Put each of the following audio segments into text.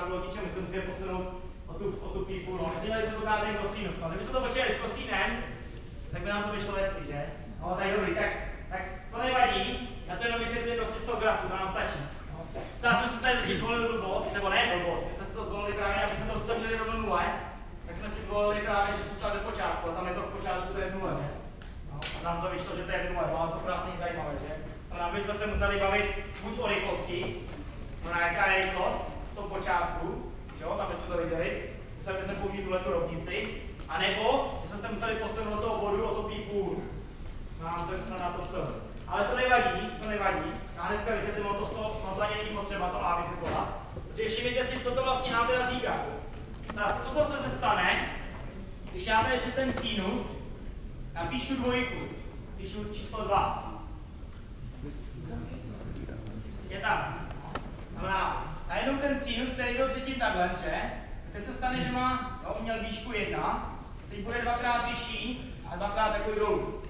bylo k ničemu, myslím si je posunout o tu pípu, no. My si měli tentokrát ten kosinus, no. Kdyby jsme to počítali s kosínem, tak by nám to vyšlo hezky, že? No, tak dobrý, tak to nevadí, já to jenom vysvětlím prostě z toho grafu, to nám stačí. No. Zase jsme tady totiž zvolili blbost, nebo ne blbost, my jsme si to zvolili právě, aby jsme to celé měli rovno nule, tak jsme si zvolili právě, že to do počátku, a tam je to v počátku, to je v nule, ne? No, a nám to vyšlo, že to je v nule, no, ale to pro nás není zajímavé, že? A my jsme se museli bavit buď o rychlosti, no, jaká je rychlost v tom počátku, jo, tam jsme to viděli, museli jsme použít tuhletu rovnici, anebo jsme se museli posunout do toho bodu o to pípůl. Mám se na to co. Ale to nevadí. Já hnedka vysvětlím o to z toho, no to ani není potřeba to A vysvětlovat. Protože všimněte si, co to vlastně nám teda říká. Teraz, co se stane, když já věřím ten sinus, napíšu dvojku, píšu číslo 2. Prostě tak. Znamená, najednou ten sinus, který byl předtím takhle, teď se stane, že má, jo, měl výšku 1, teď bude dvakrát vyšší a dvakrát takový dolů.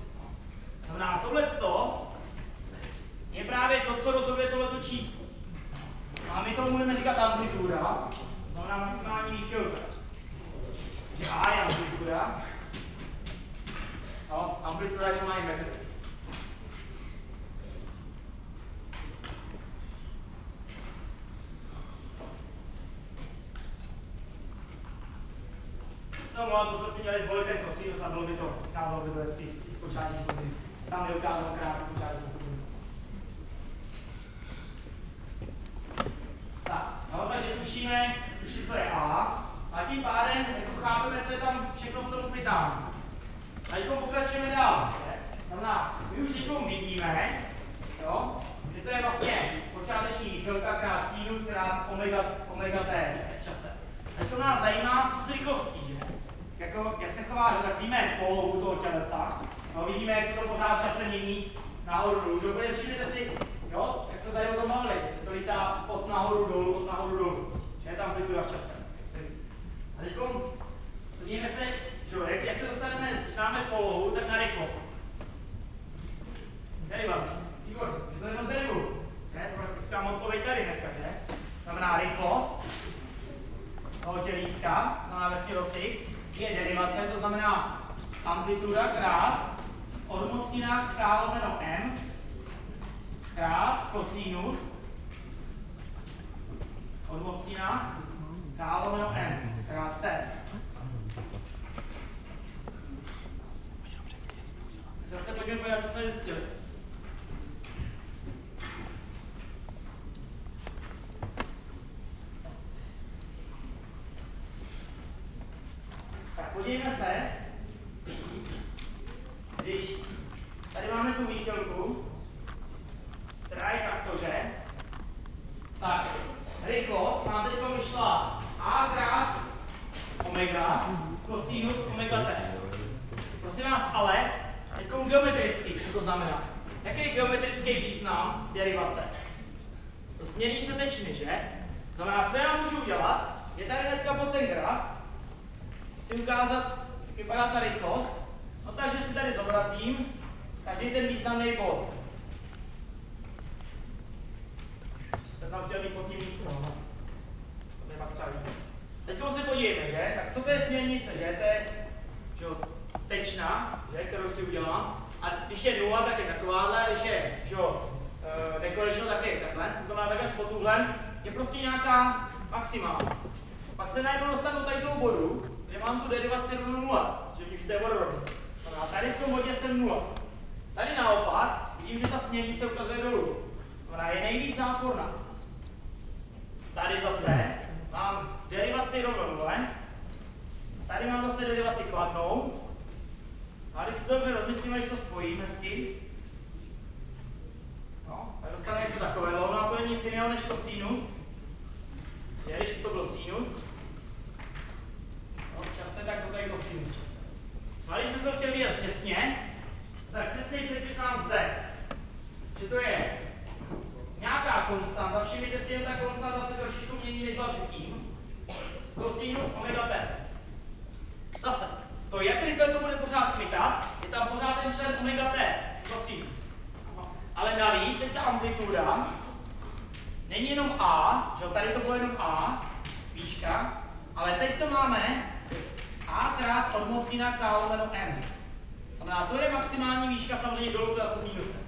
Znamená, tohleto je právě to, co rozhoduje tohleto číslo. A my tomu budeme říkat amplituda, znamená maximální výchylka. Takže A je amplituda, no, amplituda je normální metody. No, to jsme si měli zvolit ten kosinus a bylo by to, ukázalo by to hezky z počátní hodiny. Sám je ukázal krásně počátní hodiny. Tak, no, takže tušíme, co je A. A tím pádem jako chápeme, co je tam všechno v tom pytání. A teď pokračujeme dál. Znamená, my už teď vidíme, jo, že to je vlastně počáteční výchylka krát sinus krát omega t v čase. A to nás zajímá, co s rychlostí, že? Jako, jak se chová, tak víme polohu toho tělesa, no, vidíme, jak se to pořád v čase mění nahoru dolů. Protože všimněte si, jo, jak jsme tady o tom mluvili, že to lítá od nahoru dolů, že je tam amplituda v čase. A teď podívejme se, že jak se dostaneme, když máme polohu, tak na rychlost. Derivace. Výborně, že to jenom derivuju. To je praktická odpověď tady dneska, že? Znamená rychlost toho tělíska, znamená vesně do 6, je derivace, to znamená amplituda krát odmocnina k lomeno m krát kosinus odmocnina k lomeno m krát t. Zase pojďme podívat, co jsme zjistili. Tak podívejme se, když tady máme tu výchylku, která je takto, že? Tak, rychlost nám teď vyšla a krát omega kosinus omega t. Prosím vás, ale teď geometricky, co to znamená? Jaký je geometrický význam derivace? To směrnice tečny, že? Znamená, co já můžu udělat, je tady teďka pod ten graf, si ukázat, jak vypadá ta rychlost, no takže si tady zobrazím každý ten významný bod. Jsem tam chtěl mít pod tím místo, no. To je pak třeba vidět. Teď se podívejme, že? Tak co to je směrnice, že? To je, že, tečna, že? Kterou si udělám. A když je 0, tak je takováhle, když je, že, nekonečno, tak je takhle. To znamená takhle pod úhlem je prostě nějaká maxima. Pak se najednou dostanu tady toho bodu, kde mám tu derivaci rovnou 0, že vidím, že to je vodorovný. Tady v tom bodě jsem 0. Tady naopak vidím, že ta směrnice ukazuje dolů. Ona je nejvíc záporná. Tady zase mám derivaci rovnou 0. Tady mám zase derivaci kladnou. A když si to dobře rozmyslíme, že to spojím hezky, no, tak dostaneme něco takového. No to není nic jiného než kosinus. Když to byl sinus, no, v čase, tak to je kosinus čase. No a když bychom to chtěli vidět přesně, tak přesně přepis mám zde, že to je nějaká konstanta, všimněte si, že ta konstanta se trošičku mění, než byla předtím. Kosinus omega t. Zase, to jak rychle to bude pořád chytat, je tam pořád ten člen omega t, kosinus. Ale navíc teď ta amplituda není jenom a, že tady to bylo jenom a, výška, ale teď to máme a krát odmocnina k lomeno m. Znamená, to je maximální výška, samozřejmě dolů to zase minusem.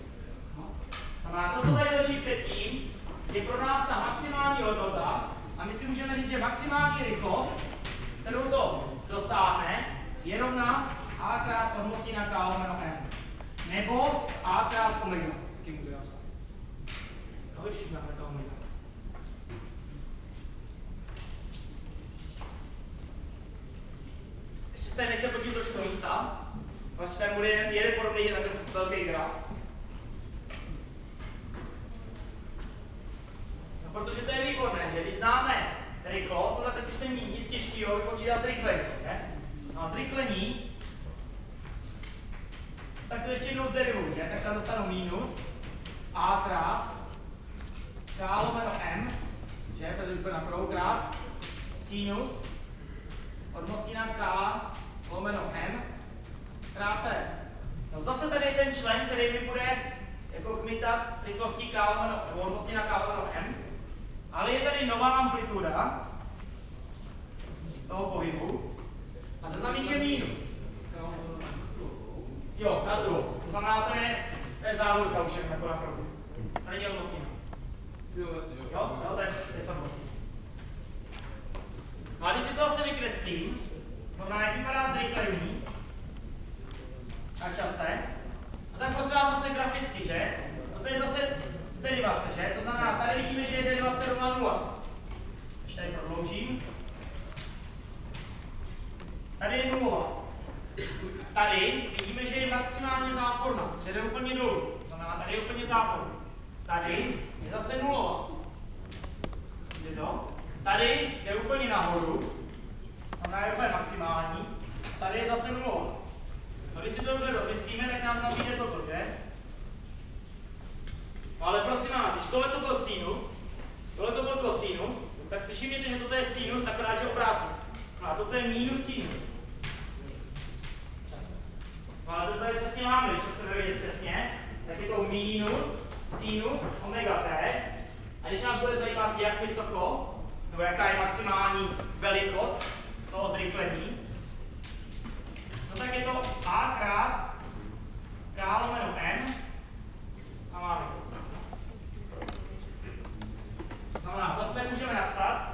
Znamená, to, co tady leží předtím, je pro nás ta maximální hodnota a my si můžeme říct, že maximální rychlost, kterou to dosáhne, je rovná a krát odmocnina k lomeno m. Nebo a krát omega. Taky můžu napsat. Kolik máme to omega? Ještě se nechte podívat trošku do místa. Vlastně tady bude jeden podobný, je takový velký graf. No, protože to je výborné, že když známe rychlost, no tak teď už není nic těžkého vypočítat zrychlení. No a zrychlení, tak to ještě jednou zderivuji, tak tam dostanu minus a krát k lomeno m, že, protože už bude na prvou krát, sinus odmocnina k lomeno m krát t. No zase tady je ten člen, který mi bude jako kmitat rychlostí k lomeno, odmocnina k lomeno m, ale je tady nová amplituda toho pohybu a za znamení je minus. Jo, na druhou. To znamená, to je závorka už jako na první. Tady není odmocnina. Jo, jasně, jo. Jo, to je odmocnina. No a když si to asi vykreslím, to znamená, jak vypadá zrychlení na čase, no tak prosím vás zase graficky, že? No to je zase derivace, že? To znamená, tady vidíme, že je derivace rovná 0. Ještě tady prodloužím. Tady je 0. Tady vidíme, že je maximálně záporná, že jde úplně dolů. To znamená, tady je úplně záporná. Tady je zase 0. Je to? Tady je úplně nahoru. To znamená, je úplně maximální. Tady je zase 0. No, když si to dobře domyslíme, tak nám tam vyjde toto, že? No, ale prosím vás, když tohle to byl sinus, tohle to byl kosinus, tak si všimněte, že toto je sinus, akorát, že obráceně. No a toto je minus sinus. No ale to tady přesně máme, když to chceme vidět přesně, tak je to minus sinus omega t. A když nás bude zajímat, jak vysoko, nebo jaká je maximální velikost toho zrychlení, no tak je to a krát k lomeno m a máme to. Znamená, zase můžeme napsat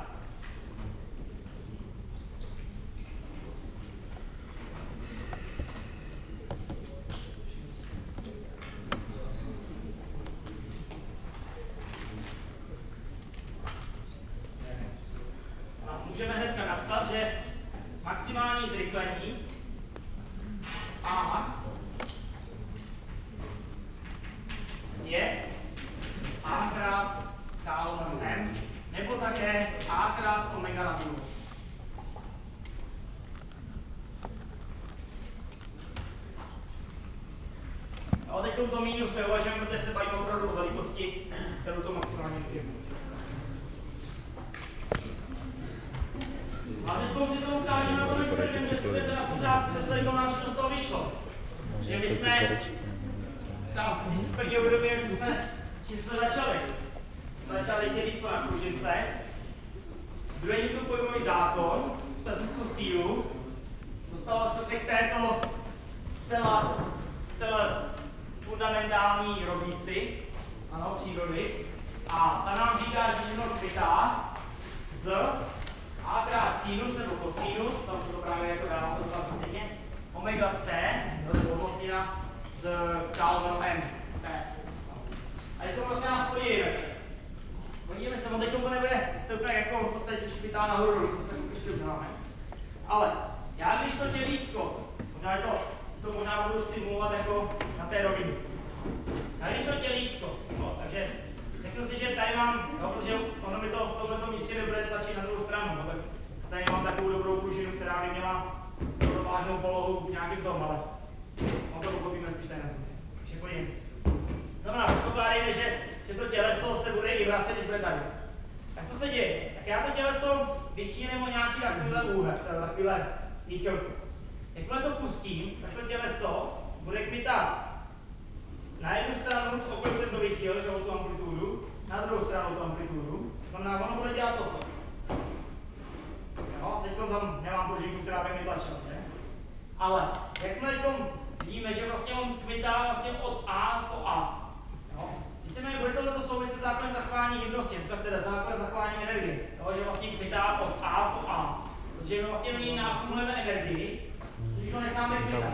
můžeme hnedka napsat, že maximální zrychlení a max je a krát k lomeno m, nebo také a krát omega na druhou. A teď to minus neuvažujeme, protože se bavíme opravdu o velikosti, kterou to maximálně může. A teď si to ukážeme na tom experimentu, jestli to je teda pořád, to celý nám všechno z toho vyšlo. Že my jsme si prvně uvědomili, čím jsme začali. Jsme začali dělit na pružince, druhý Newton pojmový zákon, statistiku sílu, dostali jsme se k této zcela fundamentální rovnici, ano, přírody, a ta nám říká, že všechno květá z a krát sinus nebo kosinus, tam se to právě jako dává to tam stejně, omega t, nebo odmocnina z k lomeno m, t. A teď to prostě nás podívejme se. Podívejme se, no teď to nebude se úplně jako to teď špitá nahoru, to se ještě uděláme. Ale já když to dělísko, to možná budu simulovat jako na té rovině. Já když to dělísko, no, takže řeknu si, že tady mám, no, protože ono mi to v tomto místě nebude začít na druhou stranu, no, tak tady mám takovou dobrou pružinu, která by měla rovnovážnou polohu v nějakým tom, ale on to pochopíme spíš tady na tom. Takže podívejme si. Znamená, předpokládejme, že to těleso se bude i vracet, když bude tady. Tak co se děje? Tak já to těleso vychýlím o nějaký takovýhle úhel, takovýhle výchylku. Jakmile to pustím, tak to těleso bude kmitat na jednu stranu, o kolik jsem to vychýlil, že o tu amplitudu, na druhou stranu tu amplitudu. To znamená, ono bude dělat toto. on kmitá vlastně od A po A. Jo? Když se jmenuje, bude tohleto souviset s zákonem zachování hybnosti, teda zákonem zachování energie, jo? Že vlastně kmitá od A po A. Protože my vlastně do něj naakumulujeme energii, když ho necháme kmitat.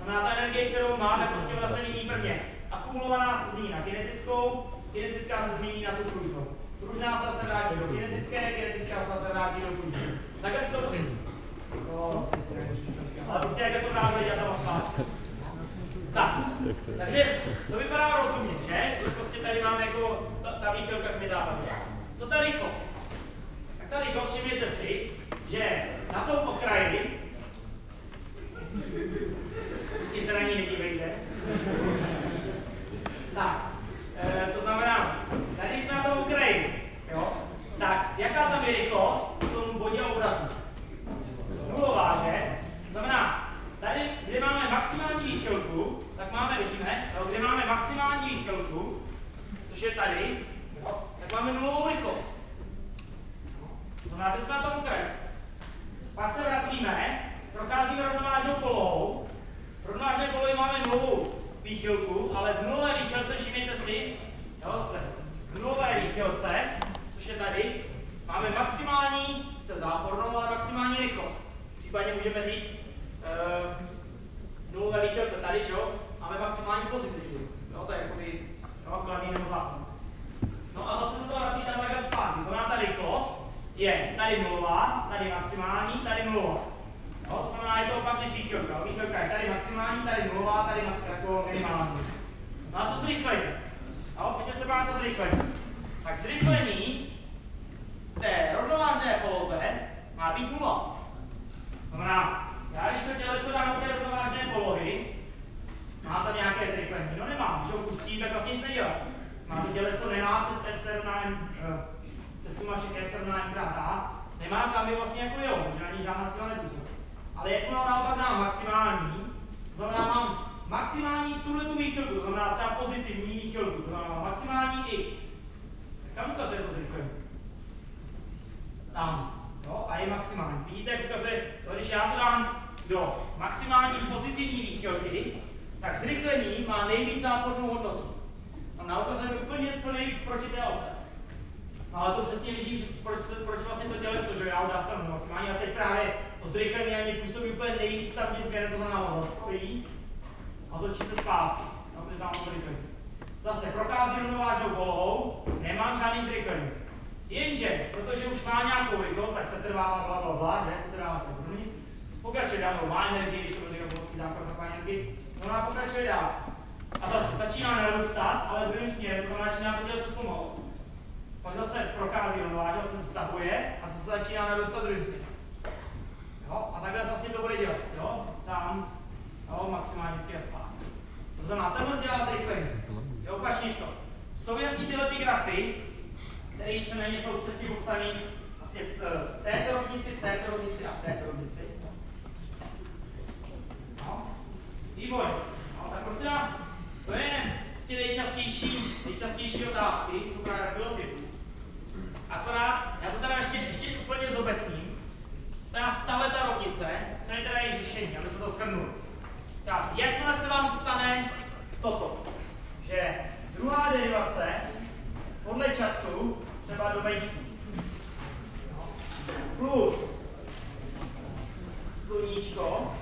Znamená, ta energie, kterou má, tak prostě ona se mění prvně. Akumulovaná se změní na kinetickou, kinetická se změní na tu pružnou. Pružná se zase vrátí do kinetické, kinetická se zase vrátí do pružné. Takhle si to bude. Ale prostě jak je to právě dělat tam zpátky. Tak, takže to vypadá rozumně, že? Že prostě tady máme jako ta výchylka kmitá tam. Co ta rychlost? Tak ta rychlost, všimněte si, že na tom okraji vždycky se na ní nedívejte. Tak, to znamená, tady jsme na tom okraji, jo? Tak, jaká tam je rychlost v tom bodě obratu? Nulová, že? To znamená, tady, kde máme maximální výchylku, tak máme, vidíme, jo, kde máme maximální výchylku, což je tady, jo, tak máme nulovou rychlost. To znamená, teď jsme na tom okraji. Pak se vracíme, procházíme rovnovážnou polohou. V rovnovážné polohy máme nulovou výchylku, ale v nulové výchylce, všimněte si, jo, zase, v nulové výchylce, což je tady, máme maximální, jste zápornou, ale maximální rychlost. Případně můžeme říct, nulové výchylce tady, čo? Máme maximální pozitivní. Jo, to je jakoby kladný nebo záporný. No a zase se to vrací tam takhle zpátky. To znamená, ta rychlost je tady nulová, tady maximální, tady nulová. Jo, to znamená, je to opak než výchylka. Výchylka je tady maximální, tady nulová, tady jako minimální. No a co zrychlení? Jo, pojďme se bát to zrychlení. Tak zrychlení té rovnovážné poloze má být nula. To znamená, já když to těleso dám do té rovnovážné polohy, má tam nějaké zrychlení. No nemám, když ho pustím, tak vlastně nic nedělá. Má to těleso nemá přes F srovnání, přes suma všech F srovnání krát A, nemá kam je vlastně jako jo, protože na ní žádná sila nepůsobí. Ale jakmile naopak dám maximální, to znamená mám maximální tuhletu výchylku, to znamená třeba pozitivní výchylku, to znamená maximální x. Tak kam ukazuje to zrychlení? Tam. Jo, a je maximální. Vidíte, jak ukazuje, když já to dám do maximální pozitivní výchylky, tak zrychlení má nejvíc zápornou hodnotu. Tam ukazuje úplně co nejvíc proti té ose. No, ale to přesně vidím, že proč vlastně to těleso, že já ho dostanu maximálně, a teď právě to zrychlení ani působí úplně nejvíc tam, kde změny, to znamená zastojí a točí se zpátky, no, protože tam to zrychlení. Zase prochází rovnovážnou polohou, nemám žádný zrychlení. Jenže, protože už má nějakou rychlost, tak se trvá bla, že se trvá v první. Pokračuje dál, má energii, když to bude pomocí základ zachování energii, ona pokračuje dál. A zase začíná narůstat, ale druhým směrem, to znamená, začíná to dělat zpomalu. Pak zase prochází rovnovážnou, se stahuje a zase začíná narůstat druhým směrem. Jo? A takhle vlastně to bude dělat, jo? Tam, jo, maximálně a zpátky. To znamená, tenhle dělá zrychlení. Jo, opačně to. Jsou jasný tyhle ty grafy, které víceméně jsou přesně popsané vlastně v této rovnici, v této rovnici a v této rovnici. No. Vývoj. No, tak prosím vás, to je prostě nejčastější otázky, jsou právě takového typu. Akorát, já to teda ještě úplně zobecním. Se nás tahle ta rovnice, co je teda její řešení, aby se to shrnuli. Jakmile se vám stane toto, že druhá derivace podle času třeba do mečku plus sluníčko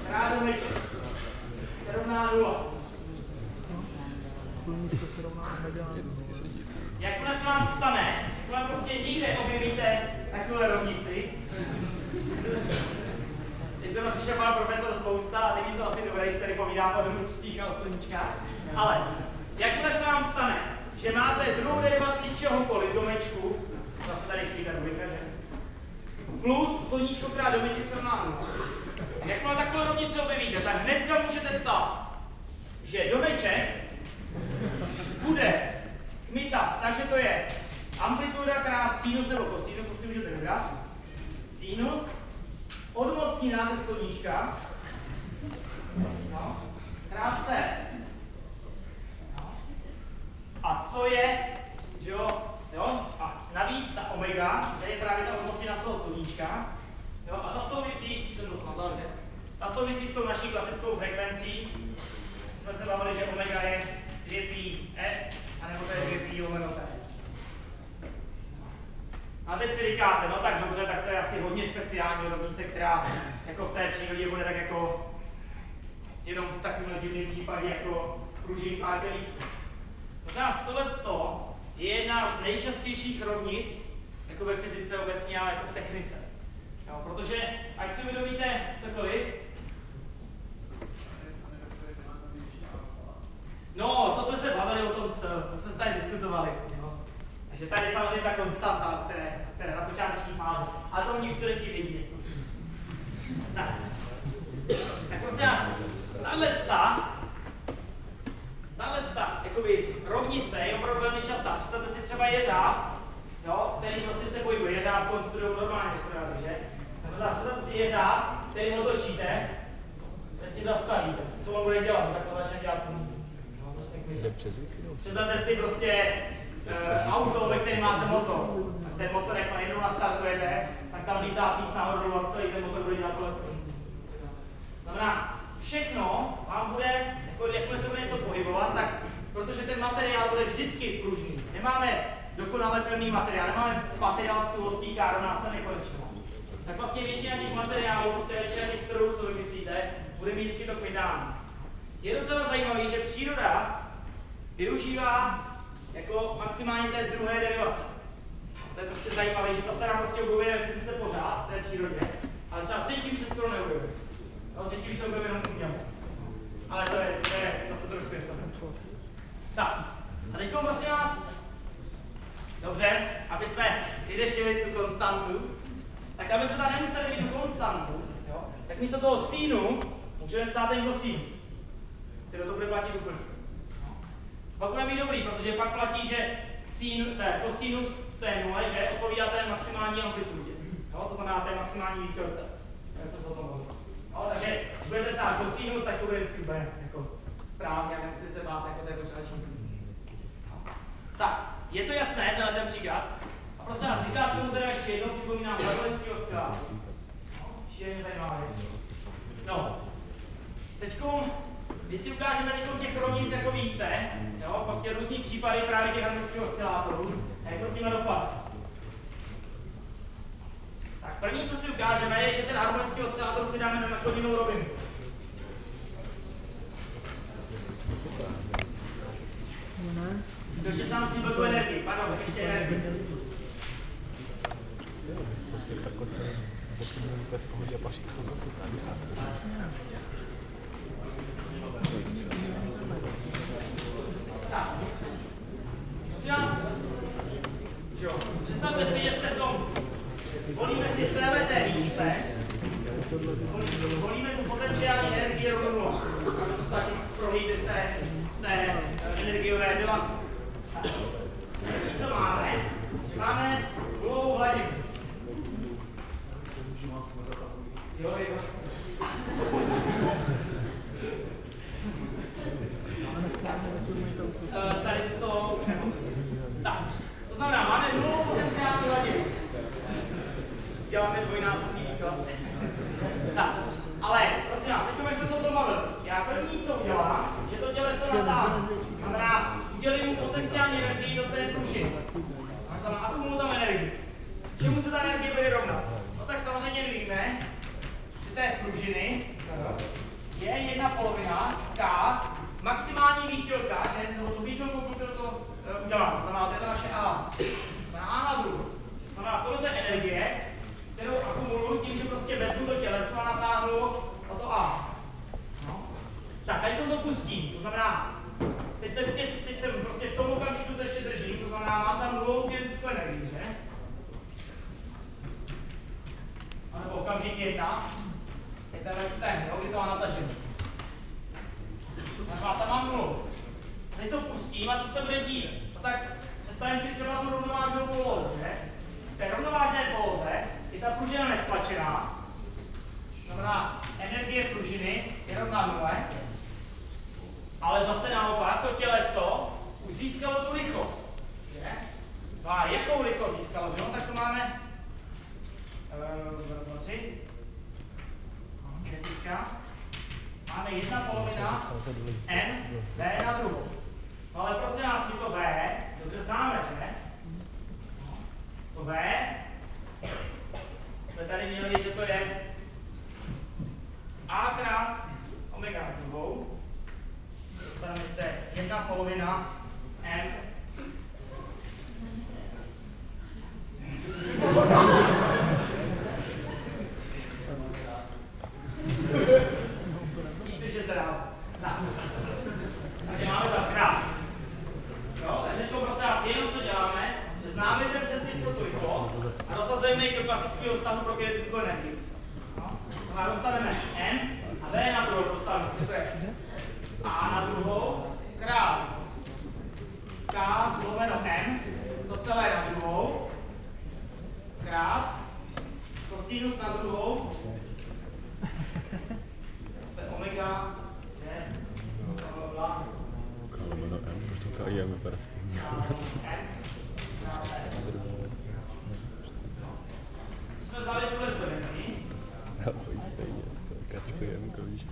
krát do mečku se rovná 0. Jakmile se vám stane, jakmile prostě nikde objevíte takovou rovnici, teď jsem přišel pan profesor spousta a není to asi dobré, když tady povídám o domečcích a o sluníčkách, ale jakmile se vám stane, že máte druhou derivaci čehokoliv domečku, zase tady chvíle dvojka, že? Plus sluníčko krát domeček se rovná 0. Jakmile takovou rovnici objevíte, tak hnedka můžete psát, že domeček bude kmitat, takže to je amplituda krát sinus nebo kosinus, to si můžete vybrat. Sinus, odmocní název sluníčka, no, krát t. No. A co je, že jo, a navíc ta omega, to je právě ta odmocněná z toho sluníčka, jo, a ta souvisí, ta souvisí s tou naší klasickou frekvencí. My jsme se bavili, že omega je 2πe, anebo to je 2π lomeno t. A teď si říkáte, no tak dobře, tak to je asi hodně speciální rovnice, která jako v té přírodě bude tak jako jenom v takovém divném případě jako pružný pár lístků. To znamená, tohleto je jedna z nejčastějších rovnic jako ve fyzice obecně a jako v technice. Jo, protože, ať si uvědomíte cokoliv, no, to jsme se bavili o tom, to jsme se tady diskutovali. Jo. Takže tady je samozřejmě ta konstanta, která na počáteční fázi, ale to oni studenti vědí. Tak prosím vás, tahleta jakoby rovnice je opravdu velmi častá. Představte si třeba jeřáb, jo, který prostě se pohybuje. Jeřáb konstruují normálně strany, že? Představte si jeřáb, který otočíte, teď si zastavíte. Co on bude dělat? Tak to začne dělat. Představte si prostě auto, ve kterém máte motor. Ten motor, jak jednou nastartujete, tak tam lítá písna nahoru a celý ten motor bude dělat tohle. Znamená, všechno vám bude, jako jakmile se bude něco pohybovat, tak protože ten materiál bude vždycky pružný. Nemáme dokonale pevný materiál, nemáme materiál s tuhostí K rovná se nekonečno. Tak vlastně většina těch materiálů, prostě většina těch strojů, co vymyslíte, bude mít vždycky to kvitání. Je docela zajímavé, že příroda využívá jako maximálně té druhé derivace. To je prostě zajímavé, že to se nám prostě objevuje v fyzice pořád, v té přírodě, ale třeba třetí už se skoro neobjevuje. No, třetí už se objevuje jenom u němu. Ale to je zase trošku něco. Tak, a teď prosím vás, dobře, aby jsme vyřešili tu konstantu, tak aby jsme tam nemuseli mít tu konstantu, jo, tak místo toho sínu můžeme psát ten kosinus, který to bude platit úplně. Pak bude mít dobrý, protože pak platí, že kosinus té nule, že odpovídá té maximální amplitudě. Jo, to znamená té maximální výchylce. Jak jsme se o tom mluvili. Takže když budete psát kosinus, tak to bude vždycky úplně jako správně a nemusíte se bát jako té počáteční. Tak, je to jasné, ten příklad. A prosím vás, říká se mu teda ještě jednou, připomínám harmonický oscilátor. Šíleně zajímavá věc. No, teďko, když si ukážeme těch rovnic jako více, jo, prostě různý případy právě těch harmonických oscilátorů, jak to s nimi dopadne. Tak první, co si ukážeme, je, že ten harmonický oscilátor si dáme na naklonněnou rovinu. Ještě sám si tu energii, pardon, ještě energii. Tak, prosím vás, představte si, že jste v tom, volíme si v té výšce, volíme tu potenciální energii rovnou nula. To stačí prohlídit z té energiové bilance. Co máme? Že máme nulovou hladinu. Jo. Tady z toho už nemoc. Tak, to znamená, máme nulovou potenciální hladinu. Děláme dvojnásobný výklad. Tak, ale prosím vás, teď jsme se o tom bavili. Já první, co udělám, že to těleso natáhnu. Znamená, udělím mu potenciální energii do té pružiny. A akumuluji tam energii. Čemu se ta energie bude rovnat? No tak samozřejmě víme, že té pružiny je 1/2 K, maximální výchylka, že tu výchylku, kterou to udělám. Znamená, to je to naše A. Znamená A na druhou. Znamená, tohle je energie, kterou akumuluji tím, že prostě vezmu to těleso a natáhnu o to A. No. Tak, teď to pustím. To znamená, teď jsem prostě v tom okamžiku to ještě držím, to znamená, mám tam nulovou kinetickou energii, že? A nebo okamžik 1, je ten extrém, jo, kdy to mám natažený. A tam mám nulu. Teď to pustím a co se bude dít? No tak představím si třeba tu rovnovážnou polohu, že? V té rovnovážné poloze je ta pružina nestlačená, znamená energie pružiny je rovná nule, ale zase naopak to těleso už získalo tu rychlost. Že? No a jakou rychlost získalo? No, tak to máme 3. Kinetická. máme 1/2 m v na druhou. No ale prosím nás, my to v dobře známe, že? To v, jsme tady měli, že to je a krát omega na druhou. Dostaneme, že to je 1/2 m. Slyšíte dál? Takže máme tam krát. Jo, takže to prosím vás jenom co děláme, že známe ten předpis pro tu rychlost a dosazujeme ji do klasického stavu pro kinetickou energii. No, a dostaneme m a v na druhou dostanu, že to je a na druhou krát k lomeno m, to celé na druhou, krát kosinus na druhou, zase omega, je, blablabla. Lomeno m, protože to je vypadá stejně. Jsme vzali tuhle zvedení. Ahoj, stejně, to kačko jemko, víš.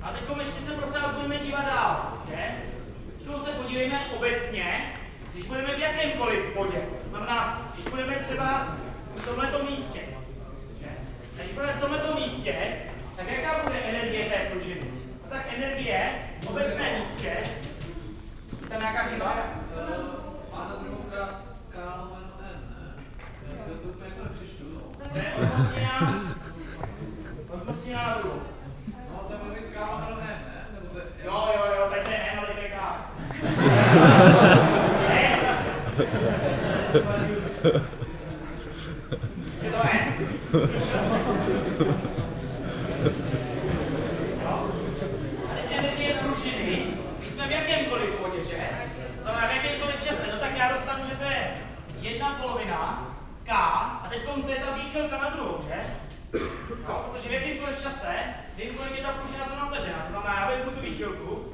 A teď ještě se prosím vás budeme dívat dál, že? Teď se podívejme obecně, když budeme v jakémkoliv bodě. To znamená, když budeme třeba v tomto místě. Že? Když budeme v tomto místě, tak jaká bude energie té pružiny? No tak energie v obecné místě, tam nějaká chyba? Má na druhou krát k lomeno n, ne? To úplně to nepřečtu. To je odmocněná na druhou. No, to je velmi k lomeno n, ne? Jo, teď je n, ale teď je k. Je to n? Energie pružiny, když jsme v jakémkoliv bodě, že? To znamená v jakémkoliv čase, no tak já dostanu, že to je 1/2 k a teď to je ta výchylka na druhou, že? No, protože v jakýmkoliv čase vím, kolik je ta pružina to natažená. To znamená, já vezmu tu výchylku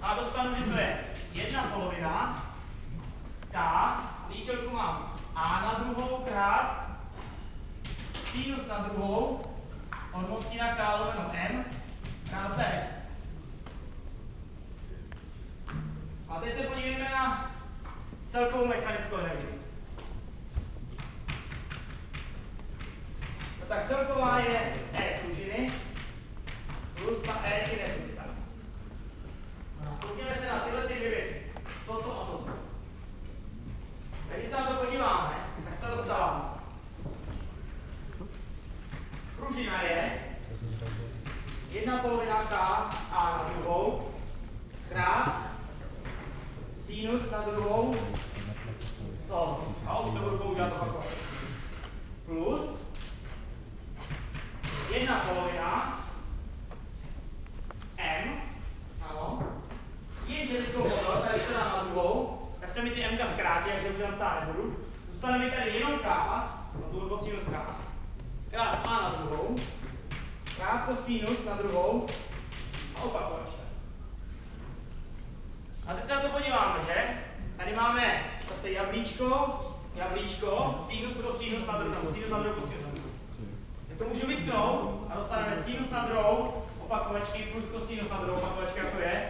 a dostanu, že to je 1/2 k, výchylku mám a na druhou krát sinus na druhou odmocněná k lomeno m krát t. A teď se podívejme na celkovou mechanickou energii. No tak celková je E pružiny plus ta E kinetická. Podívejme se na tyhle dvě věci. Toto a toto. Když se na to podíváme, tak to dostáváme. Pružina je 1/2 k a na druhou krát sinus na druhou to. A už to budu používat opakovat. Plus 1/2 m, ano, jenže teď pozor, tady se dám na druhou, tak se mi ty m zkrátí, takže už tam stát nebudu. Zůstane mi tady jenom k, a tu od sinus k. Krát a na druhou, krát kosinus na druhou a opakovat. A teď se na to podíváme, že? Tady máme zase jablíčko, sinus, kosinus na druhou, sinus na druhou, kosinus na druhou. Tak to můžu vytknout a dostaneme sinus na druhou, opakovačky plus kosinus na druhou, opakovačka to je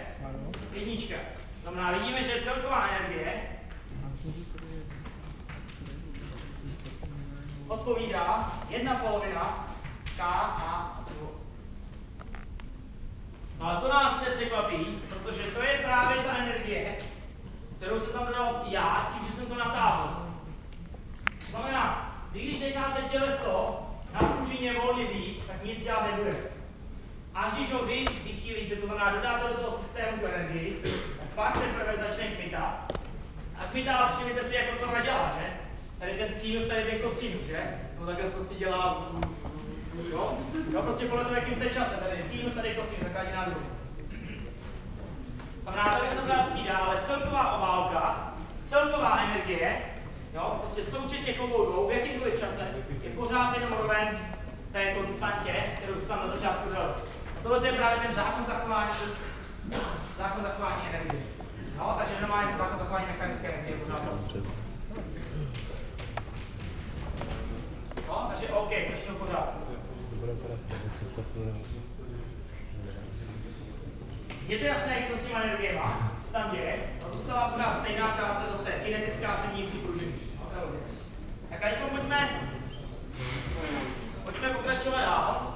jednička. Znamená, vidíme, že celková energie odpovídá 1/2 k a druhou. No ale to nás nepřekvapí, protože to je právě ta energie, kterou jsem tam dodal já, tím, že jsem to natáhl. To znamená, když necháte těleso na pružině volně být, tak nic dělat nebude. Až když ho vy vychýlíte, to znamená dodáte do toho systému tu energii, tak pak teprve začne kmitat. A kmitá, všimněte si, jako co ona dělá, že? Tady ten sinus, tady ten kosinus, že? No takhle prostě dělá, jo? Jo, prostě podle toho, jakým jste čase, tady je sinus, tady je kosinus, tak každý nádruh. Znamená, takhle se teda střídá, ale celková obálka, celková energie, jo, prostě součet těch obou dvou v jakýmkoliv čase je pořád jenom roven té konstantě, kterou se tam na začátku vzal. A tohle je právě ten zákon zachování energie. No, takže normálně zákon zachování mechanické energie pořád. No, takže OK, všechno pořád. Je to jasné, jak to s těma energiema, co tam děje, a zůstává pořád stejná práce zase, kinetická sedí v pružiny. Tak a pojďme pokračovat dál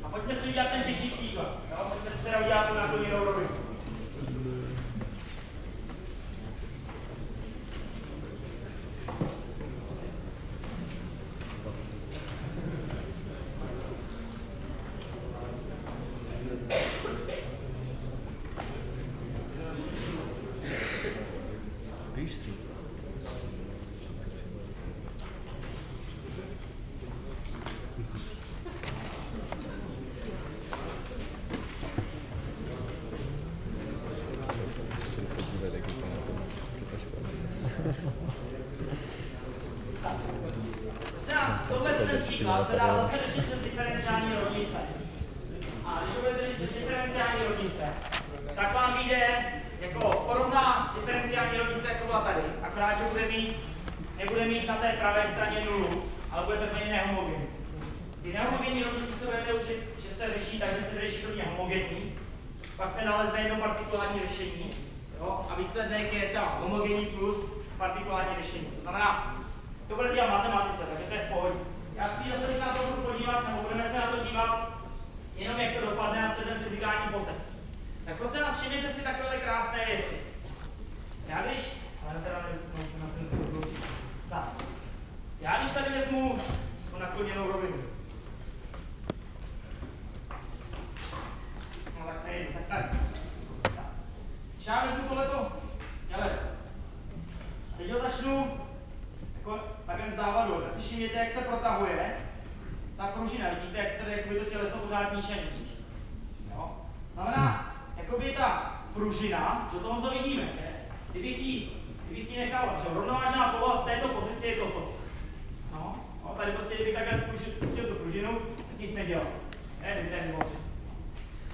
a pojďme si udělat ten těžší příklad. Pojďme si teda udělat tu nakloněnou rovinu. Tohle je ten příklad, co dá zase řešit diferenciální rovnice. A když budete řešit diferenciální rovnice, tak vám vyjde jako podobná diferenciální rovnice, jako byla tady. Akorát, že nebude mít na té pravé straně nulu, ale budete změnit nehomogenní. Ty nehomogenní rovnice se budete učit, že se řeší tak, že se řeší rovně homogenní, pak se nalezne jedno partikulární řešení, jo? A výsledek je ta homogenní plus partikulární řešení. To znamená, to bude dělat matematice, takže to je v pohodě. Já spíš zase na to budu podívat, nebo budeme se na to dívat jenom jak to dopadne na ten fyzikální kontext. Tak prosím nás, všimněte si takové krásné věci. Já když, ale teda tak. Já když tady vezmu tu nakloněnou rovinu. No tak nejde, tak tady. Když já vezmu tohleto těleso. A teď ho začnu jako takhle zdávat dolů. Tak si všimněte, jak se protahuje ta pružina. Vidíte, jak tady jakoby to těleso pořád níž a níž. Jo? Znamená, jakoby ta pružina, že tohle to vidíme, že? Kdybych ji nechal, že rovnovážná poloha v této pozici je toto. No, tady prostě, kdybych takhle spustil tu pružinu, tak nic nedělal.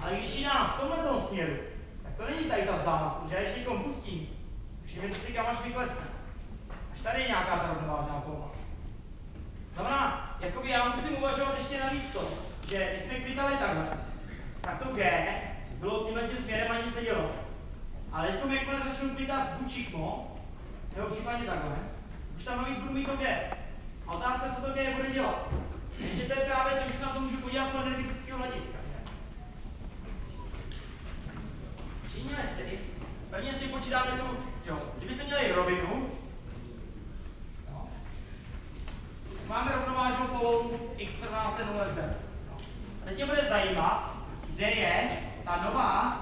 Ale když ji dám v tomhle směru, tak to není tady ta vzdálenost, protože já ještě někomu pustím. Všimněte si, kam až vyklesne. Až tady je nějaká ta rovnovážná poloha. Znamená, jakoby já musím uvažovat ještě navíc to, že když jsme klikali takhle, tak to G bylo tímhle směrem a nic nedělalo. Ale teď jakmile začnu klikat buď šikmo, nebo případně takhle, už tam navíc budu mít to G. A otázka, co to G bude dělat. Jenže to je právě to, že se na to můžu podívat z energetického hlediska. Všimněme si, pevně si počítáme tu, jo, kdybyste měli rovinu, no, máme rovnovážnou polohu x rovná se 0 zde. No. Teď mě bude zajímat, kde je ta nová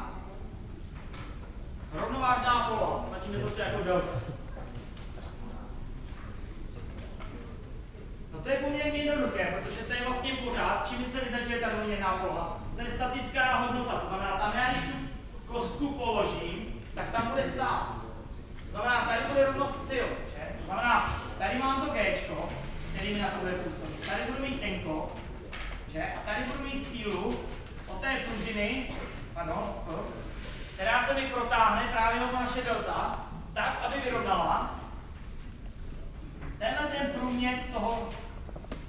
rovnovážná poloha. Začíme to jako delta. No to je poměrně jednoduché, protože to je vlastně pořád, čím se vyznačuje ta rovnoměrná poloha. To je statická hodnota, to znamená, tam já když tu kostku položím, tak tam bude stát. To znamená, tady bude rovnost sil, že? To znamená, tady mám to Gčko, který mi na to bude působit. Tady budu mít Nko, že? A tady budu mít sílu od té pružiny, která se mi protáhne právě na naše delta, tak, aby vyrovnala tenhle ten průměr toho,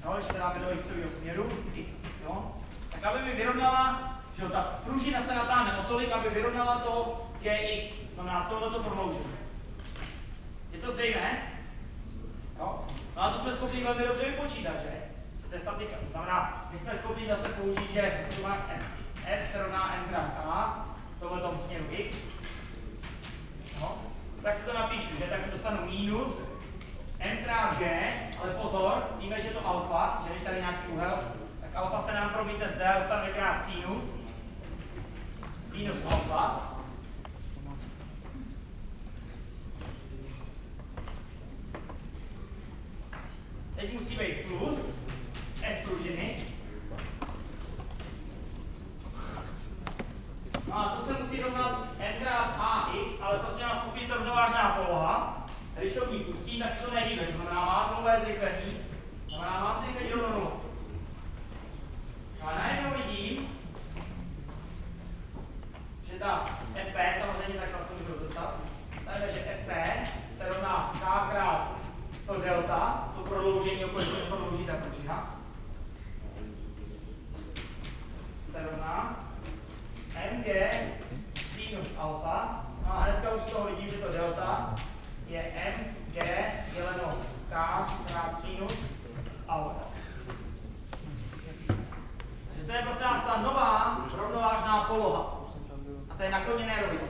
no, když to dáme do xového směru, x, jo, tak aby mi vyrovnala, že ta pružina se natáhne o tolik, aby vyrovnala to gx, to znamená tohleto prodloužení. Je to zřejmé? Jo? No a to jsme schopni velmi dobře vypočítat, že? To je statika. To znamená, my jsme schopni zase použít, že f se rovná n krát a, v tomhle směru x. No, tak si to napíšu, že tak dostanu minus n krát g, ale pozor, víme, že to alfa, že když tady nějaký úhel, tak alfa se nám promítne zde a dostane krát sinus alfa. Teď musí být plus f pružiny. No a to se musí rovnat n krát ax, ale prosím vás, pokud je to rovnovážná poloha, když to v ní pustím, tak se to nehýbe. To znamená, mám nulové zrychlení, znamená, mám zrychlení rovno 0. No a najednou vidím, že ta je prostě nás ta nová rovnovážná poloha. A to je nakloněné rovině.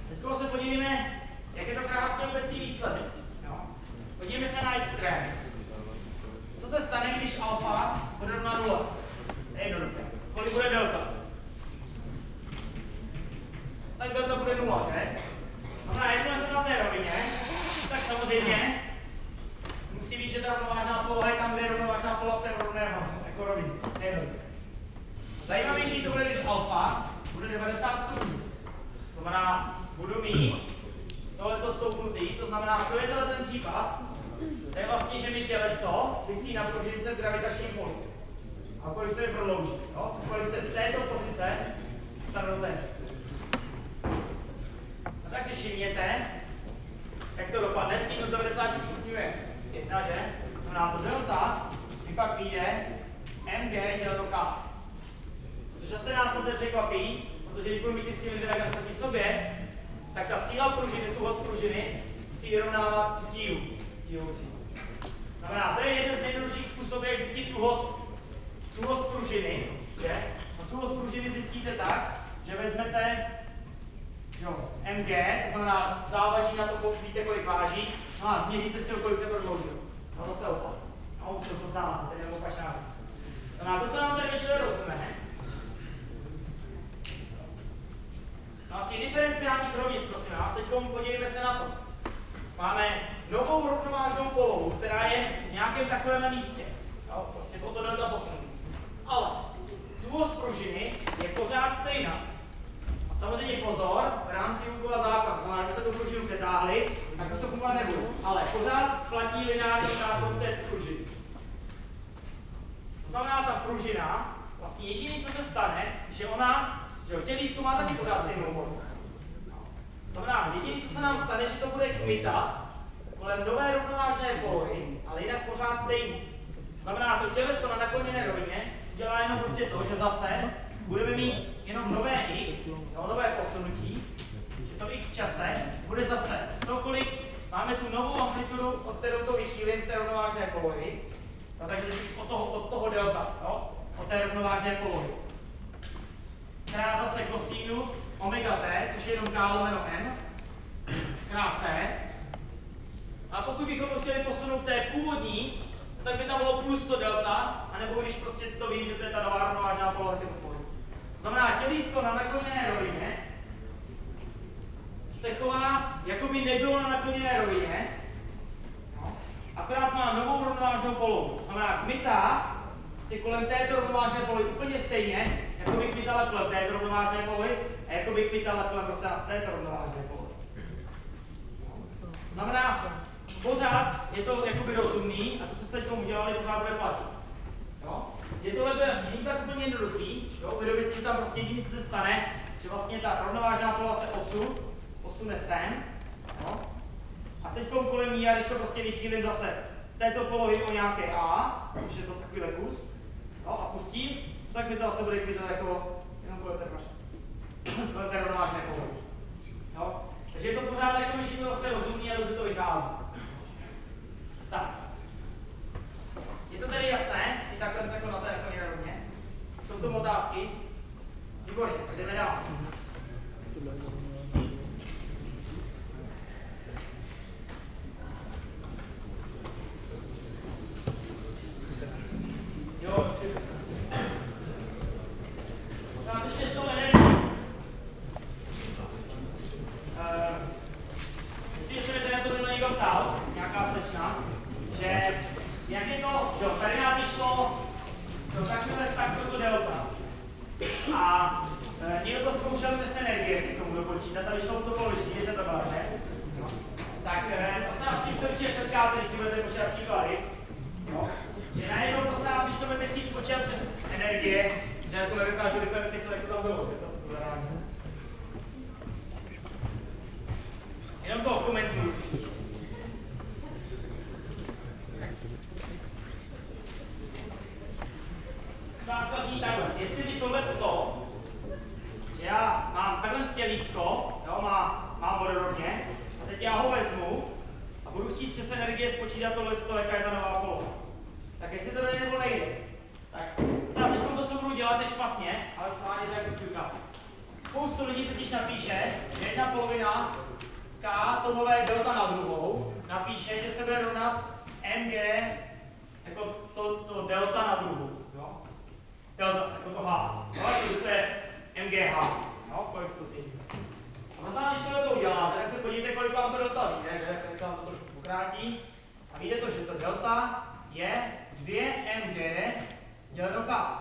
Teď se podívejme, jak je to krásně obecný výsledek. Jo? Podívejme se na extrém. Co se stane, když alfa bude rovna 0? To je jednoduché. Kolik bude delta? Tak delta bude 0, že? Znamená, jakmile jsem na té rovině, tak samozřejmě musí být, že ta rovnovážná poloha je tam, kde je rovnovážná poloha v té rovné jako rovině. To je jednoduché. Zajímavější to bude, když alfa bude 90 stupňů. To znamená, budu mít tohleto stoupnutý, to znamená, to je ten případ, to je vlastně, že mi těleso visí na pružince v gravitačním poli. A kolik se mi prodlouží, jo? Kolik se z této pozice stane do té. A tak si všimněte, jak to dopadne. Sinus 90 stupňů je 1, že? To znamená, to delta mi pak vyjde mg děleno k. Což zase nás to překvapí, protože když budu mít ty síly tak proti sobě, tak ta síla pružiny, tuhost pružiny, musí vyrovnávat dílu sílu. Znamená, to je jeden z nejjednodušších způsobů, jak zjistit tuhost pružiny. Že? No, tuhost pružiny zjistíte tak, že vezmete mg, to znamená závaží na to, víte, kolik váží, no a změříte si, kolik se prodloužil. No to se opak. No, to znáte, to je opačná. Znamená, to, co nám tady vyšlo, je rozumné. Vlastně diferenciální rovnic, prosím vás, teď podívejme se na to. Máme novou rovnovážnou polohu, která je v nějakém takovém místě. Jo, prostě po to delta posunutí. Ale tuhost pružiny je pořád stejná. A samozřejmě pozor, v rámci úkolu základu. Znamená, že jste tu pružinu přetáhli, tak už to fungovat nebude. Ale pořád platí lineární základ té pružiny. To znamená, ta pružina, vlastně jediné, co se stane, že ona, že tělisko má taky pořád stejnou hmotnost. To znamená, jediné, co se nám stane, že to bude kvitat kolem nové rovnovážné polohy, ale jinak pořád stejný. To znamená, to těleso na nakloněné rovině dělá jenom prostě to, že zase budeme mít jenom nové x, nové posunutí, že to x v čase bude zase to, kolik máme tu novou amplitudu, od kterou to vychýlím z té rovnovážné polohy, no, takže už od toho delta, jo, od té rovnovážné polohy. Krát zase kosinus omega t, což je jenom k lomeno m, krát t. A pokud bychom to chtěli posunout té původní, tak by tam bylo plus to delta, anebo když prostě to vím, že to je ta nová rovnovážná poloha, tak je to v pohodě. Znamená, tělisko na nakloněné rovině se chová, jako by nebylo na nakloněné rovině, no, akorát má novou rovnovážnou polohu. Znamená, kmitá si kolem této rovnovážné polohy úplně stejně, jako by kmitala kolem této rovnovážné polohy a jako by kmitala kolem této rovnovážné polohy. Znamená, pořád je to jakoby rozumný a to, co jste teď udělali, pořád bude platit. Jo? Je tohle jasný, není tak úplně jednoduchý, uvědomit si tam prostě jediné, co se stane, že vlastně ta rovnovážná poloha se odsud posune sem, jo? A teď kolem ní, a když to prostě vychýlím zase z této polohy o nějaké a, což je to takovýhle kus, jo? A pustím, tak mi to zase bude kvitat jako jenom kolem té rovnovážné polohy. Jo? Takže je to pořád jako myšlení zase rozumný a dobře to vychází. Tak. Je to tedy jasné? I takhle jako na té jako rovně. Jsou to otázky? Výborně, tak jdeme dál. Jo, pořád ještě jsou energii. Jestli se mi to bylo někdo ptal, nějaká slečna, že jak je to, že tady nám vyšlo do takové takto delta. A někdo to zkoušel přes energie, si k tomu dopočítat, a vyšlo to poloviční, jestli to byla, že? Tak to se nás s tím se určitě setkáte, když si budete počítat příklady. Že najednou to se nás, když to budete chtít počítat přes energie, že jako nedokážu vypevnit myslet, jak to tam bylo, že to se to zadání. Jenom to okomencuji. Otázka zní takhle, jestli by tohleto, že já mám takhle tělísko, mám vodorovně, a teď já ho vezmu a budu chtít přes energie je spočítat tohle, jaká je ta nová poloha. Tak jestli to jde nebo nejde. Tak snad teď to, co budu dělat, je špatně, ale schválně to jako říkám. Spoustu lidí totiž napíše, že 1/polovina k tohle delta na druhou, napíše, že se bude rovnat mg jako to delta na druhou. Jo? Delta, jako to h. No, to je mgh. No, kolik to změní. A možná, když tohle to uděláte, tak se podívejte, kolik vám to delta vyjde, že? Tady se vám to trošku pokrátí. A víte to, že to delta je 2mg děleno k.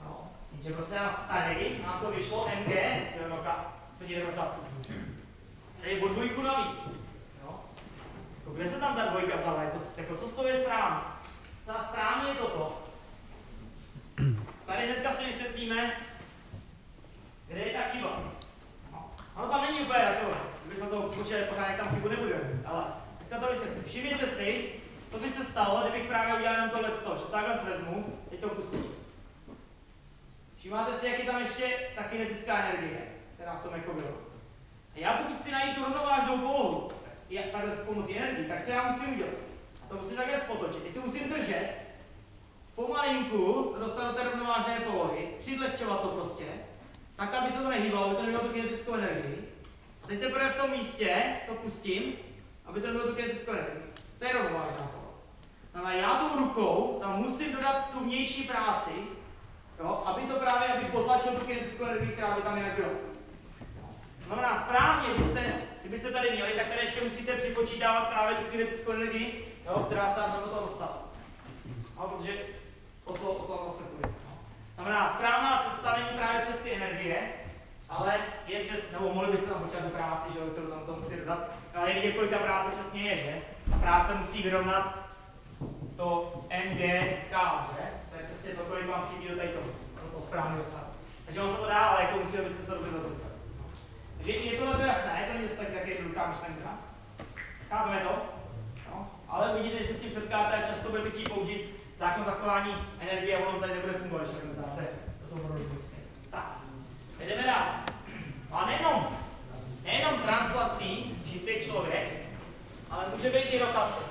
No, takže prostě nás tady nám to vyšlo mg děleno k. Podívejte se stupňů. Tady je o dvojku navíc. Jo? Kde se tam ta dvojka vzala? Jako, co z toho je správně? Ta správně je toto. Tady hnedka si vysvětlíme, kde je ta chyba. No. Ono tam není úplně takové, kdybychom to počítali pořád, tam chybu nebudeme, ale teďka to vysvětlím. Všimněte si, co by se stalo, kdybych právě udělal jenom tohle, že takhle vezmu, teď to pustím. Všimáte si, jak je tam ještě ta kinetická energie, která v tom jako byla. A já pokud chci najít tu rovnovážnou polohu, takhle s pomocí energii, tak co já musím udělat? A to musím takhle spotočit. Teď to musím držet, pomalinku dostat do té rovnovážné polohy, přidlehčovat to prostě, tak, aby se to nehýbalo, aby to nemělo tu kinetickou energii. A teď teprve v tom místě to pustím, aby to nemělo tu kinetickou energii. To je rovnovážná poloha. Znamená, já tou rukou tam musím dodat tu vnější práci, jo, aby to právě, abych potlačil tu kinetickou energii, která by tam jinak byla. Znamená, správně, kdybyste tady měli, tak tady ještě musíte připočítávat právě tu kinetickou energii, jo, která se nám do toho dostala. No, protože o to zase půjde. Znamená, správná cesta není právě přes ty energie, ale je přes, nebo mohli byste tam počítat do práci, že kterou tam to musí dodat, ale je vidět, kolik ta práce přesně je, že? Ta práce musí vyrovnat to mgk, že? To je přesně to, kolik vám chybí do tady toho správného stavu. Takže on se to dá, ale jako musí, abyste se to dobře zapsali. Takže je tohle jasné, to není tak jednoduchá myšlenka. Chápeme to? No. Ale uvidíte, že se s tím setkáte a často budete chtít použít zákon zachování energie a ono tady nebude fungovat, když takhle dáte do toho modu prostě. Tak, jdeme dál. A nejenom translací žitý člověk, ale může být i rotace.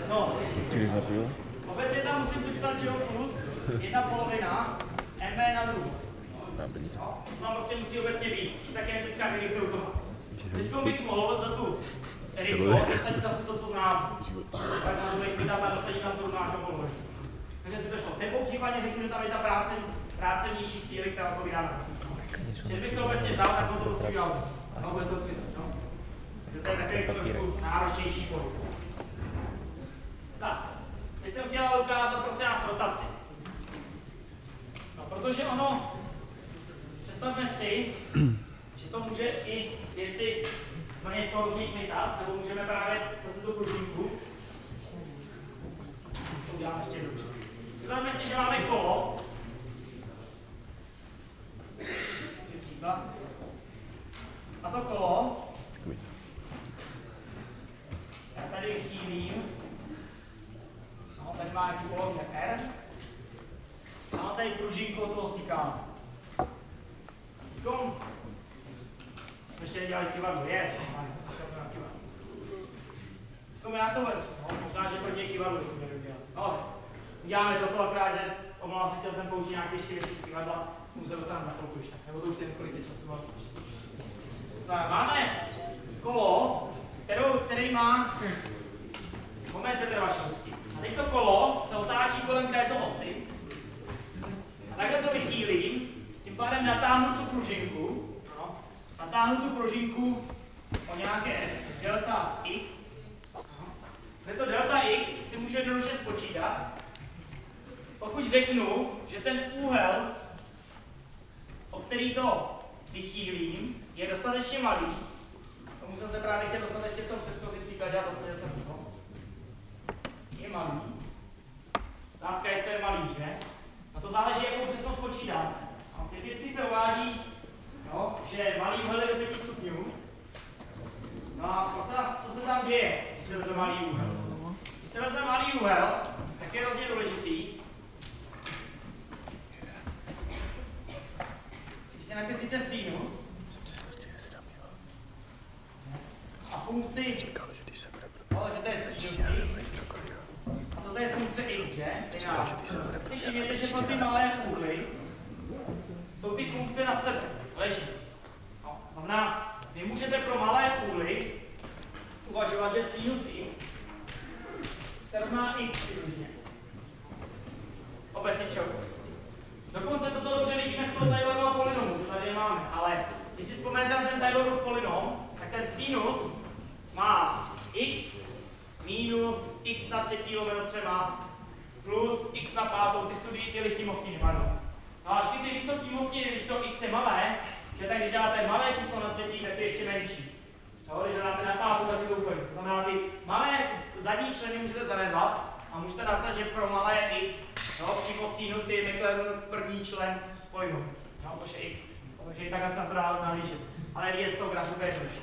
No, obecně tam musím připsat, že plus 1/polovina mv na druhou. No, tam prostě musí obecně být, ta kinetická energie, kterou to má. Teď bych mohl za tu rychlost dosadit zase to, co znám. Tak na druhý vydat a dosadit tam tu rovnážnou polohu. Takže by to šlo. Nebo případně řeknu, že tam je ta práce nižší síly, která to vydá na to. Když bych to obecně vzal, tak to prostě udělal. No, bude to přidat. No. Takže to je takový jako trošku náročnější pohyb. Tak, teď jsem chtěla ukázat prosím nás rotaci. No, protože ono, představme si, že to může i věci zvaně to rozlíknitat, nebo můžeme právě zase tu pružinku. To uděláme ještě dobře. Představme si, že máme kolo. Příklad. A to kolo, já tady chýlím. No, tady má nějaký polohu R. A tady pružinku od toho styká. Teďkom jsme ještě nedělali kyvadlo, Teďkom já to vezmu, no, možná, že první kyvadlo bychom měli udělat. No, uděláme toto akorát, že omlouvám se, chtěl jsem použít nějaké ještě věci z kyvadla, tomu se dostaneme na chvilku ještě, nebo to už je několik času. Máme kolo, který má moment setrvačnosti. A teď to kolo se otáčí kolem této osy. A takhle to vychýlím, tím pádem natáhnu tu pružinku. No, natáhnu tu pružinku o nějaké delta x. No, to delta x si můžu jednoduše spočítat. Pokud řeknu, že ten úhel, o který to vychýlím, je dostatečně malý, tomu jsem se právě chtěl dostat ještě v tom předchozí příkladě, a to jsem to. Je malý. Otázka je, co je malý, že? A to záleží, jakou přesnost počítáme. Typicky se uvádí, no, že malý úhel je do 5 stupňů. No a prosím vás, co se tam děje, když se vezme malý úhel? Když Když se vezme malý úhel, tak je hrozně důležitý. Když si nakreslíte sinus a funkci, ale že to je sinus x, a toto je funkce x, že? Si všimněte, že pro ty malé úhly jsou ty funkce na sebe, leží. No, znamená, vy můžete pro malé úhly uvažovat, že sinus x se rovná x přibližně. Obecně čeho. Dokonce toto dobře vidíme z toho Taylorova polynomu, to tady máme, ale když si vzpomenete na ten Taylorov polynom, tak ten sinus má x minus x na třetí lomeno 3 plus x na pátou, ty jsou ty lichý mocniny, pardon. No a ty vysoký mocniny, když to x je malé, že tak když dáte malé číslo na třetí, tak je ještě menší. No, když dáte na pátou, tak je to úplně. To znamená, ty malé zadní členy můžete zanedbat a můžete napsat, že pro malé x, no, přímo sinus je Maclaurinův první člen polynomu, no, což je x. Takže i takhle se to dá nahlížet. Ale je z toho grafu to je trošku.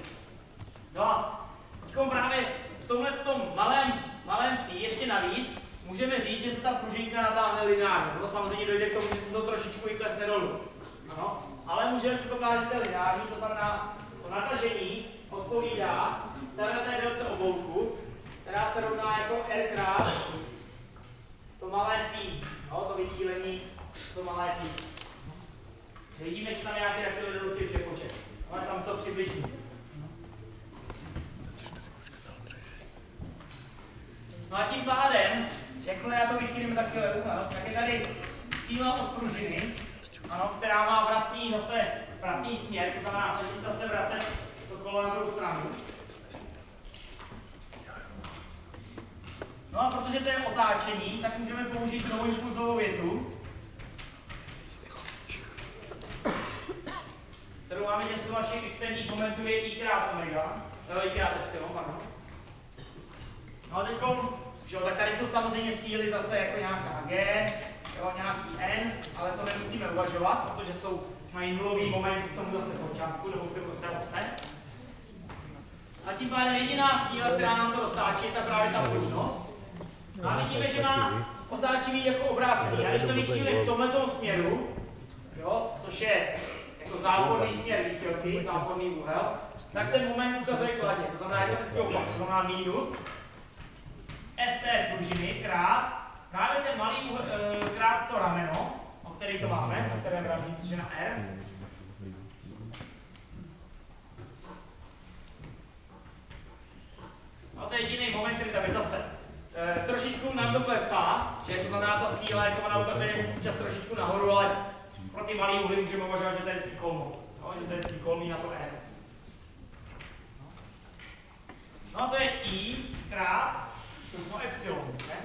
No a právě v tomhle malém phi ještě navíc můžeme říct, že se ta pružinka natáhne lineárně. No samozřejmě dojde k tomu, že se to trošičku i klesne dolů. Ano, ale můžeme předpokládat, že to je lineární, to znamená, to natažení odpovídá té délce oblouku, která se rovná jako r krát to malé phi, no, to vychýlení, to malé phi. Vidíme, že tam nějaké takové jednoduchý přepočet, ale tam to přibližní. No a tím pádem, jakmile já to vychýlím takové úhel, tak je tady síla od pružiny, ano, která má vratný směr, to znamená, snaží se zase vracet to kolo na druhou stranu. No a protože to je otáčení, tak můžeme použít novou impulzovou větu, kterou máme, že suma všech externích momentů je i krát omega, i krát epsilon, pardon. No a teďkom, že jo, tak tady jsou samozřejmě síly zase jako nějaká G, jo, nějaký N, ale to nemusíme uvažovat, protože mají nulový moment k tomu zase počátku, nebo k té ose. A tím pádem jediná síla, která nám to roztáčí, je právě ta pružnost. A vidíme, že má otáčivý jako obrácený. A když to vychýlím v tomhletom směru, jo, což je jako záporný směr výchylky, záporný úhel, tak ten moment ukazuje kladně. To znamená, je to vždycky opak. To znamená minus f té pružiny krát právě ten malý krát to rameno, o který to máme, na kterém ramení, což je na R. No to je jediný moment, který tam je zase. Trošičku nám to klesá, že to znamená ta síla, jako ona ukazuje čas trošičku nahoru, ale pro ty malý úhly můžeme uvažovat, že to je vždycky kolmo. No, že to je vždycky kolmý na to R. No a to je I krát no epsilon, ne?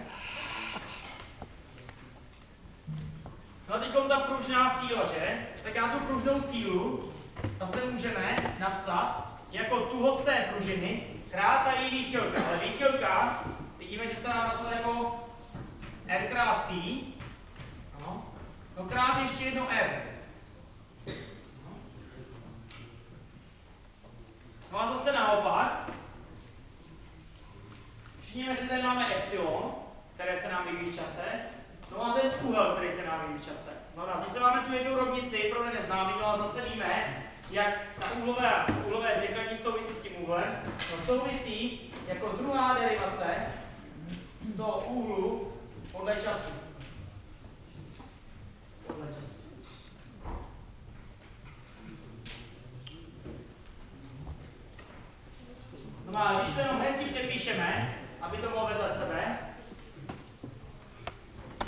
No a teď ta pružná síla, že? Tak já tu pružnou sílu zase můžeme napsat jako tuhost té pružiny krát a její výchylka. Ale výchylka, vidíme, že se nám napsat jako R krát phi, no krát ještě jedno R. No a zase naopak, všimněme si, tady máme epsilon, které se nám vyvíjí v čase, no a ten úhel, který se nám vyvíjí v čase. No a zase máme tu jednu rovnici, pro mě neznámý, no a zase víme, jak ta úhlové zrychlení souvisí s tím úhlem. No souvisí jako druhá derivace do úhlu podle času. No a když to jenom hezky přepíšeme, aby to bylo vedle sebe,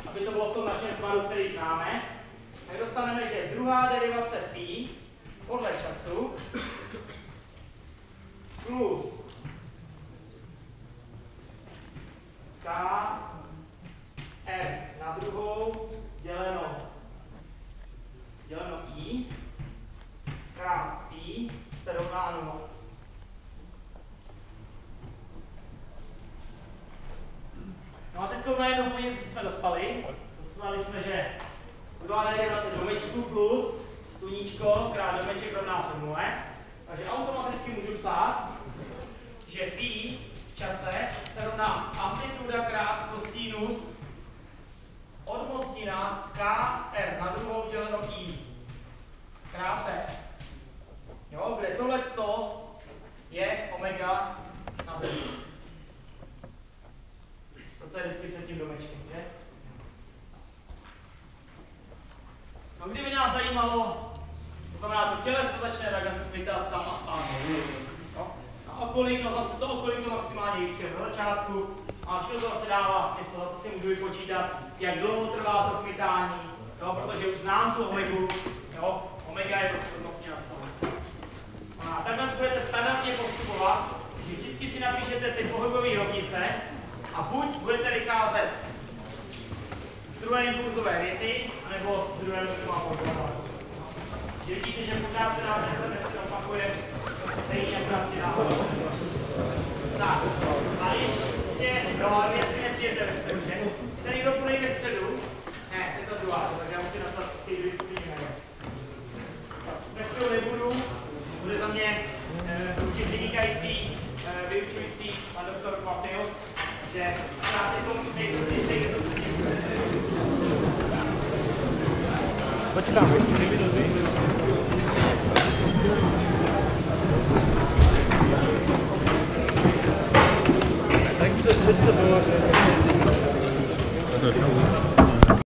aby to bylo v tom našem tvaru, který známe, tak dostaneme, že druhá derivace phi podle času plus k r na druhou děleno i krát phi se rovná 0. No a teď najednou podívejme, co jsme dostali. Dostali jsme, že druhá derivace domečku plus sluníčko krát domeček rovná se 0. Takže automaticky můžu psát, že phi v čase se rovná amplituda lambda krát kosinus odmocnina kr na druhou děleno i krát t. Jo, kde tohleto je omega na t. To, co je vždycky před tím domečkem, že? No, kdyby nás zajímalo, to znamená, to těleso začne vytat tam a zpátky. No? A okolí, no zase to okolí to maximálně výchyl na začátku, a všechno to zase dává smysl, zase si můžu vypočítat, jak dlouho trvá to kmitání, jo? Protože už znám tu omegu, jo? Omega je prostě odmocně nastavená. A takhle budete standardně postupovat, že vždycky si napíšete ty pohybové rovnice a buď budete vycházet z druhé impulzové věty, nebo z druhé impulzové. Že vidíte, že pořád se náš semestr opakuje stejně akorát si náhodou. Tak, a ještě, no, jestli nepřijete ve středu, že? Je tady kdo půjde ke středu? Ne, je to druhá, tak já musím napsat ty dvě skupiny. Ve středu nebudu, bude za mě určitě vynikající vyučující pan doktor Kvapil, že právě to nejde to Počkáme ještě 2 minuty. Tak to co to bylo, že?